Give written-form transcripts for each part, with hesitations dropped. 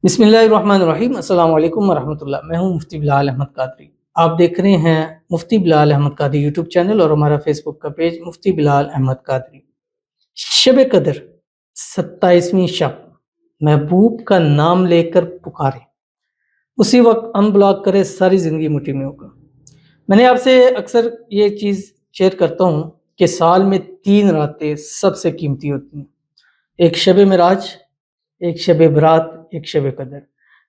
بسم اللہ الرحمن الرحیم۔ السلام علیکم ورحمۃ اللہ۔ میں ہوں مفتی بلال احمد قادری۔ آپ دیکھ رہے ہیں مفتی بلال احمد قادری یوٹیوب چینل اور ہمارا فیس بک کا پیج مفتی بلال احمد قادری۔ شب قدر 27ویں شب محبوب کا نام لے کر پکارے، اسی وقت ان بلاک کرے، ساری زندگی مٹھی میں ہوگا۔ میں نے آپ سے اکثر یہ چیز شیئر کرتا ہوں کہ سال میں 3 راتیں سب سے قیمتی ہوتی ہیں، ایک شب معراج، ایک شب برات، ایک شب قدر۔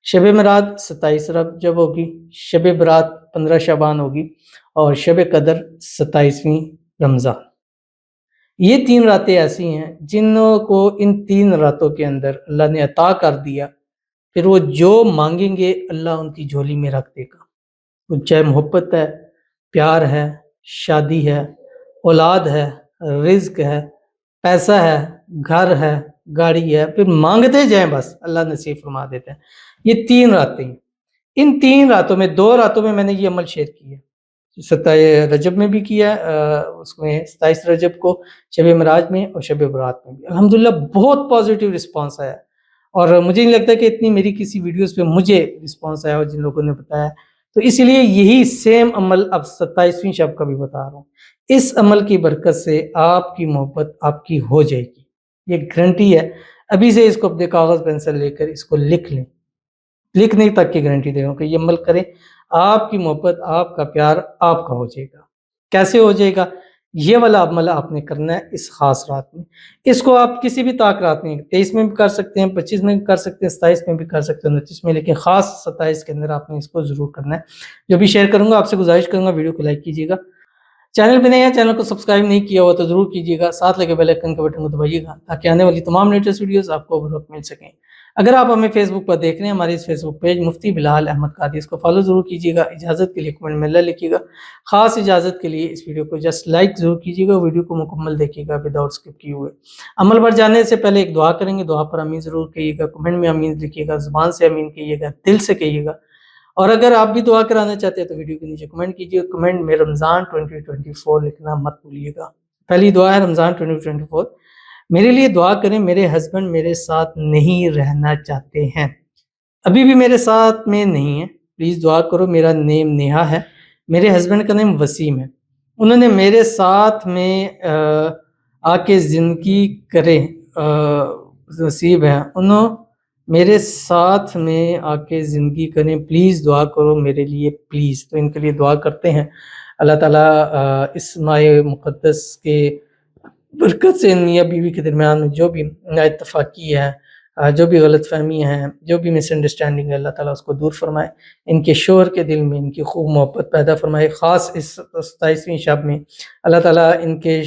شب معراج 27 رجب ہوگی، شب برات 15 شعبان ہوگی، اور شب قدر 27ویں رمضان۔ یہ 3 راتیں ایسی ہیں جنوں کو ان 3 راتوں کے اندر اللہ نے عطا کر دیا، پھر وہ جو مانگیں گے اللہ ان کی جھولی میں رکھ دے گا۔ وہ چاہے محبت ہے، پیار ہے، شادی ہے، اولاد ہے، رزق ہے، پیسہ ہے، گھر ہے، گاڑی ہے، پھر مانگتے جائیں بس اللہ نصیب فرما دیتے ہیں۔ یہ 3 راتیں ہیں۔ ان 3 راتوں میں 2 راتوں میں نے یہ عمل شیئر کیا ہے، 27 رجب میں بھی کیا ہے، اس میں 27 رجب کو شب معراج میں اور شب برات میں بھی۔ الحمدللہ بہت پازیٹیو رسپانس آیا، اور مجھے نہیں لگتا کہ اتنی میری کسی ویڈیوز پہ مجھے رسپانس آیا اور جن لوگوں نے بتایا، تو اس لیے یہی سیم عمل اب 27ویں شب کا بھی بتا رہا ہوں۔ اس عمل کی برکت سے آپ کی محبت آپ کی ہو جائے گی، یہ گارنٹی ہے۔ ابھی سے اس کو اپنے کاغذ پینسل لے کر اس کو لکھ لیں، لکھنے تک کی گارنٹی دے رہا ہوں کہ یہ عمل کریں، آپ کی محبت، آپ کا پیار آپ کا ہو جائے گا۔ کیسے ہو جائے گا؟ یہ والا عمل آپ نے کرنا ہے اس خاص رات میں۔ اس کو آپ کسی بھی طاق رات میں 23 میں بھی کر سکتے ہیں، 25 میں بھی کر سکتے ہیں، 27 میں بھی کر سکتے ہیں، 29 میں، لیکن خاص 27 کے اندر آپ نے اس کو ضرور کرنا ہے۔ جو بھی شیئر کروں گا آپ سے گزارش کروں گا ویڈیو کو لائک کیجیے گا، چینل پہ نئے ہیں چینل کو سبسکرائب نہیں کیا ہوا تو ضرور کیجیے گا، ساتھ لگے بیل آئیکن کے بٹن کو دبائیے گا تاکہ آنے والی تمام لیٹسٹ ویڈیوز آپ کو بر وقت مل سکیں۔ اگر آپ ہمیں فیس بک پر دیکھ رہے ہیں، ہمارے اس فیس بک پیج مفتی بلال احمد قادری، اس کو فالو ضرور کیجیے گا۔ اجازت کے لیے کمنٹ میں اللہ لکھیے گا، خاص اجازت کے لیے اس ویڈیو کو جسٹ لائک ضرور کیجیے گا، ویڈیو کو مکمل دیکھیے گا وداؤٹ اسکپ کیے ہوئے۔ عمل پر جانے سے پہلے ایک دعا کریں گے، دعا پر آمین ضرور کہیے گا، کمنٹ میں آمین لکھیے گا، زبان سے آمین کہیے گا، دل سے کہیے گا۔ اور اگر آپ بھی دعا کرانا چاہتے ہیں تو ویڈیو کے نیچے کمنٹ کیجیے، کمنٹ میں رمضان 2024 لکھنا مت بھولیے گا۔ پہلی دعا ہے رمضان 2024، میرے لیے دعا کریں، میرے ہسبینڈ میرے ساتھ نہیں رہنا چاہتے ہیں، ابھی بھی میرے ساتھ میں نہیں ہے، پلیز دعا کرو۔ میرا نیم نیہا ہے، میرے ہسبینڈ کا نیم وسیم ہے، انہوں نے میرے ساتھ میں آ کے زندگی کرے، نصیب ہے، انہوں میرے ساتھ میں آ کے زندگی کریں، پلیز دعا کرو میرے لیے پلیز۔ تو ان کے لیے دعا کرتے ہیں، اللہ تعالیٰ اس ماہ مقدس کے برکت سے میاں بیوی کے درمیان میں جو بھی اتفاقی ہے، جو بھی غلط فہمی ہے، جو بھی مس انڈرسٹینڈنگ ہے، اللہ تعالیٰ اس کو دور فرمائے، ان کے شوہر کے دل میں ان کی خوب محبت پیدا فرمائے۔ خاص اس 27ویں شب میں اللہ تعالیٰ ان کے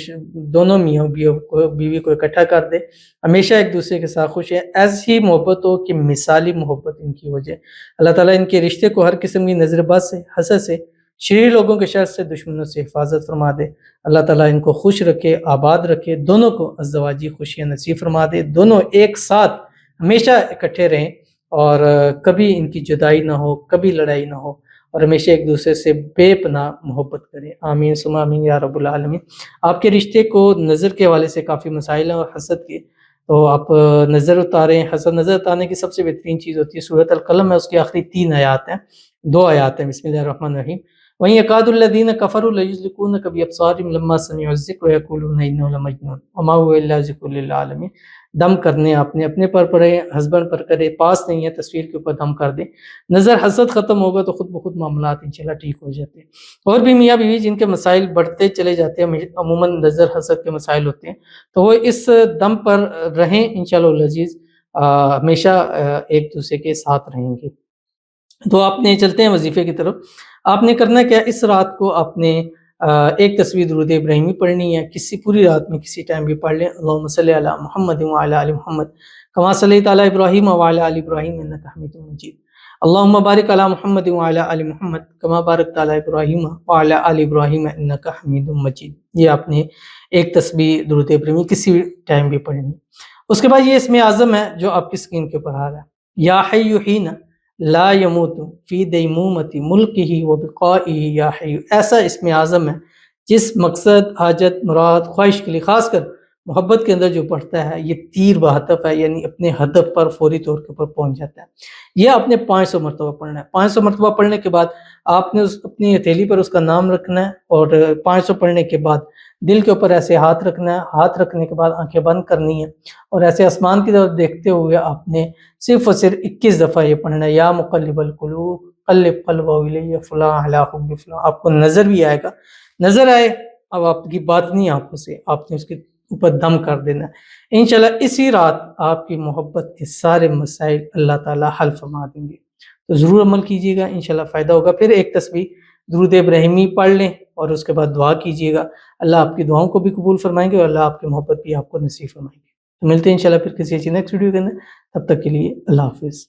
دونوں میاں بیوی کو اکٹھا کر دے، ہمیشہ ایک دوسرے کے ساتھ خوش ہیں، ایسی محبت ہو کہ مثالی محبت ان کی ہو جائے۔ اللہ تعالیٰ ان کے رشتے کو ہر قسم کی نظر بد سے، حسد سے، شریر لوگوں کے شر سے، دشمنوں سے حفاظت فرما دے۔ اللہ تعالیٰ ان کو خوش رکھے، آباد رکھے، دونوں کو ازدواجی خوشیاں نصیب فرما دے، دونوں ایک ساتھ ہمیشہ اکٹھے رہیں، اور کبھی ان کی جدائی نہ ہو، کبھی لڑائی نہ ہو، اور ہمیشہ ایک دوسرے سے بے پناہ محبت کریں۔ آمین ثم آمین یا رب العالمین۔ آپ کے رشتے کو نظر کے حوالے سے کافی مسائل ہیں اور حسد کے، تو آپ نظر اتاریں۔ حسد نظر اتارنے کی سب سے بہترین چیز ہوتی ہے سورۃ القلم ہے، اس کی آخری 3 آیات ہیں، 2 آیات ہیں۔ بسم اللہ الرحمن الرحیم۔ وَإِن يَكَادُ الَّذِينَ كَفَرُوا لَيُزْلِقُونَكَ بِأَبْصَارِهِمْ لَمَّا سَمِعُوا الذِّكْرَ وَيَقُولُونَ إِنَّهُ لَمَجْنُونٌ وَمَا هُوَ إِلَّا ذِكْرٌ لِّلْعَالَمِينَ۔ دم کرنے اپنے پر پڑے، ہسبینڈ پر کرے، پاس نہیں ہے تصویر کے اوپر دم کر دیں، نظر حسد ختم ہوگا تو خود بخود معاملات انشاءاللہ ٹھیک ہو جاتے ہیں۔ اور بھی میاں بیوی جن کے مسائل بڑھتے چلے جاتے ہیں، عموماً نظر حسد کے مسائل ہوتے ہیں، تو وہ اس دم پر رہیں انشاءاللہ العزیز، ہمیشہ ایک دوسرے کے ساتھ رہیں گے۔ تو آپ نے چلتے ہیں وظیفے کی طرف۔ آپ نے کرنا کیا، اس رات کو آپ نے ایک تصویر درود ابراہیمی پڑھنی ہے، کسی پوری رات میں کسی ٹائم بھی پڑھ لیں۔ اللہم صلی علی محمد وعلی آل محمد کما صلیت علی ابراہیم وعلی آل ابراہیم انک حمید مجید، اللہم بارک علی محمد وعلی آل محمد کما بارکت علی ابراہیم وعلی آل ابراہیم انک حمید مجید۔ یہ آپ نے ایک تسبیح درود ابراہیمی کسی ٹائم بھی پڑھنی ہے۔ اس کے بعد یہ اسم اعظم ہے جو آپ کی اسکرین کے اوپر آ رہا ہے، یا حی حین لا یموت فی دیمومۃ ملکہ وبقائہ یا حی۔ ایسا اسم اعظم ہے جس مقصد، حاجت، مراد، خواہش کے لیے، خاص کر محبت کے اندر جو پڑھتا ہے یہ تیر بہدف ہے، یعنی اپنے ہدف پر فوری طور کے اوپر پہنچ جاتا ہے۔ یہ آپ نے 500 مرتبہ پڑھنا ہے۔ 500 مرتبہ پڑھنے کے بعد آپ نے اپنی ہتھیلی پر اس کا نام رکھنا ہے، اور 500 پڑھنے کے بعد دل کے اوپر ایسے ہاتھ رکھنا ہے، ہاتھ رکھنے کے بعد آنکھیں بند کرنی ہے، اور ایسے آسمان کی طرف دیکھتے ہوئے آپ نے صرف اور صرف 21 دفعہ یہ پڑھنا ہے، یا مقلب القلوب قلب قلبه الی فلاں علی حب فلاں۔ آپ کو نظر بھی آئے گا، نظر آئے اب آپ کی بات نہیں آنکھوں سے، آپ نے اس کے اوپر دم کر دینا ہے۔ انشاءاللہ اسی رات آپ کی محبت کے سارے مسائل اللہ تعالی حل فرما دیں گے، تو ضرور عمل کیجیے گا، انشاءاللہ فائدہ ہوگا۔ پھر ایک تسبیح درود ابراہیمی پڑھ لیں اور اس کے بعد دعا کیجیے گا، اللہ آپ کی دعاؤں کو بھی قبول فرمائیں گے اور اللہ آپ کی محبت بھی آپ کو نصیب فرمائیں گے۔ تو ملتے ہیں انشاءاللہ پھر کسی اچھی نیکسٹ ویڈیو کے اندر، تب تک کے لیے اللہ حافظ۔